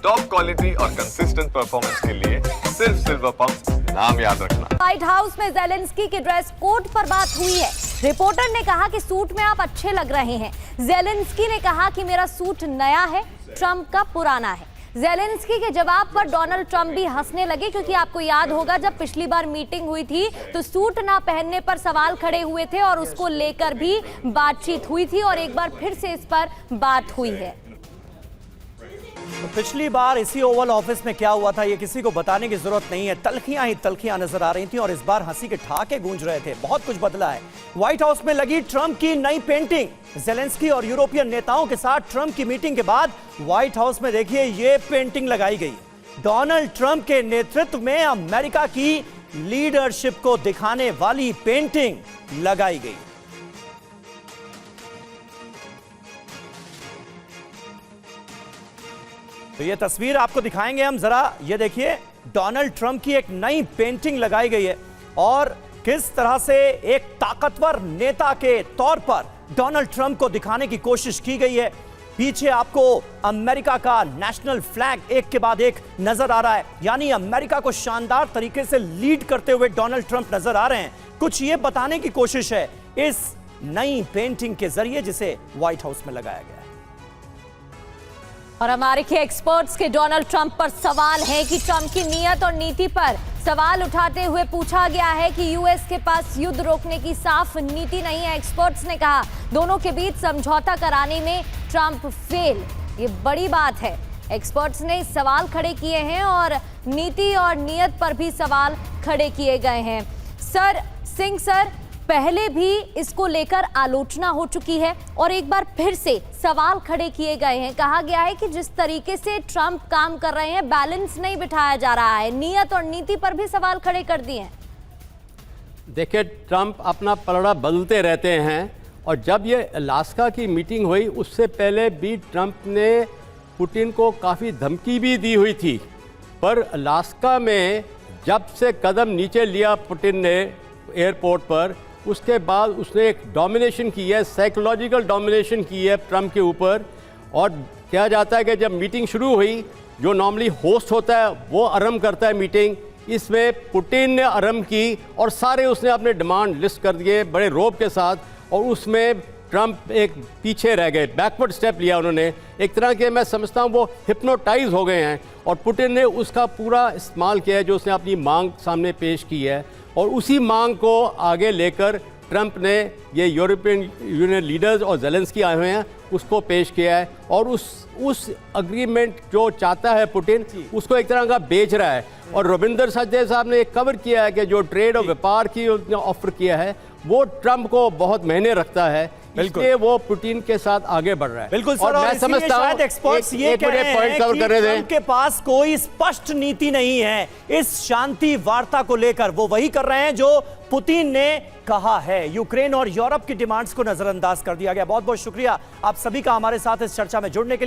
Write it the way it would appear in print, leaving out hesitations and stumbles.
Top quality और consistent performance के लिए सिर्फ सिल्वर पंप नाम याद रखना। व्हाइट हाउस में जेलेंस्की के ड्रेस कोड पर बात हुई है। रिपोर्टर ने कहा कि सूट में आप अच्छे लग रहे हैं। जेलेंस्की ने कहा कि मेरा सूट नया है, ट्रंप का पुराना है। जेलेंस्की के जवाब पर डोनाल्ड ट्रंप भी हंसने लगे, क्योंकि आपको याद होगा जब पिछली बार मीटिंग हुई थी तो सूट ना पहनने पर सवाल खड़े हुए थे और उसको लेकर भी बातचीत हुई थी और एक बार फिर से इस पर बात हुई है। तो पिछली बार इसी ओवल ऑफिस में क्या हुआ था ये किसी को बताने की जरूरत नहीं है। तल्खियां ही तल्खियां नजर आ रही थी और इस बार हंसी के ठहाके गूंज रहे थे। बहुत कुछ बदला है। व्हाइट हाउस में लगी ट्रंप की नई पेंटिंग। जेलेंस्की और यूरोपियन नेताओं के साथ ट्रंप की मीटिंग के बाद व्हाइट हाउस में देखिए ये पेंटिंग लगाई गई। डोनाल्ड ट्रंप के नेतृत्व में अमेरिका की लीडरशिप को दिखाने वाली पेंटिंग लगाई गई। तो ये तस्वीर आपको दिखाएंगे हम जरा। ये देखिए डोनाल्ड ट्रंप की एक नई पेंटिंग लगाई गई है और किस तरह से एक ताकतवर नेता के तौर पर डोनाल्ड ट्रंप को दिखाने की कोशिश की गई है। पीछे आपको अमेरिका का नेशनल फ्लैग एक के बाद एक नजर आ रहा है, यानी अमेरिका को शानदार तरीके से लीड करते हुए डोनाल्ड ट्रंप नजर आ रहे हैं। कुछ ये बताने की कोशिश है इस नई पेंटिंग के जरिए जिसे व्हाइट हाउस में लगाया गया है। और अमेरिकी एक्सपर्ट्स के डोनाल्ड ट्रंप पर सवाल है कि ट्रंप की नीयत और नीति पर सवाल उठाते हुए पूछा गया है कि यूएस के पास युद्ध रोकने की साफ नीति नहीं है। एक्सपर्ट्स ने कहा दोनों के बीच समझौता कराने में ट्रंप फेल। ये बड़ी बात है। एक्सपर्ट्स ने सवाल खड़े किए हैं और नीति और नीयत पर भी सवाल खड़े किए गए हैं। सिंह सर, पहले भी इसको लेकर आलोचना हो चुकी है और एक बार फिर से सवाल खड़े किए गए हैं। कहा गया है कि जिस तरीके से ट्रंप काम कर रहे हैं बैलेंस नहीं बिठाया जा रहा है। नीयत और नीति पर भी सवाल खड़े कर दिए हैं। देखिए, ट्रंप अपना पलड़ा बदलते रहते हैं और जब ये अलास्का की मीटिंग हुई उससे पहले भी ट्रंप ने पुतिन को काफ़ी धमकी भी दी हुई थी। पर अलास्का में जब से कदम नीचे लिया पुतिन ने एयरपोर्ट पर, उसके बाद उसने एक डोमिनेशन की है, साइकोलॉजिकल डोमिनेशन की है ट्रंप के ऊपर। और कहा जाता है कि जब मीटिंग शुरू हुई, जो नॉर्मली होस्ट होता है वो आरंभ करता है मीटिंग, इसमें पुतिन ने आरंभ की और सारे उसने अपने डिमांड लिस्ट कर दिए बड़े रोब के साथ, और उसमें ट्रंप एक पीछे रह गए, बैकवर्ड स्टेप लिया उन्होंने। एक तरह के मैं समझता हूँ वो हिप्नोटाइज हो गए हैं और पुतिन ने उसका पूरा इस्तेमाल किया है जो उसने अपनी मांग सामने पेश की है। और उसी मांग को आगे लेकर ट्रंप ने ये यूरोपियन यूनियन लीडर्स और जेलेंस्की आए हुए हैं उसको पेश किया है और उस अग्रीमेंट जो चाहता है पुतिन उसको एक तरह का बेच रहा है। और रविंदर सचदेव साहब ने एक कवर किया है कि जो ट्रेड और व्यापार की उसने ऑफर किया है वो ट्रंप को बहुत मायने रखता है, इसलिए वो पुतिन के साथ आगे बढ़ रहा है। बिल्कुल सर, और मैं समझता हूं एक्सपर्ट्स ये कह रहे हैं कि ट्रंप के पास कोई स्पष्ट नीति नहीं है इस शांति वार्ता को लेकर। वो वही कर रहे हैं जो पुतिन ने कहा है। यूक्रेन और यूरोप की डिमांड्स को नजरअंदाज कर दिया गया। बहुत बहुत शुक्रिया आप सभी का हमारे साथ इस चर्चा में जुड़ने के लिए।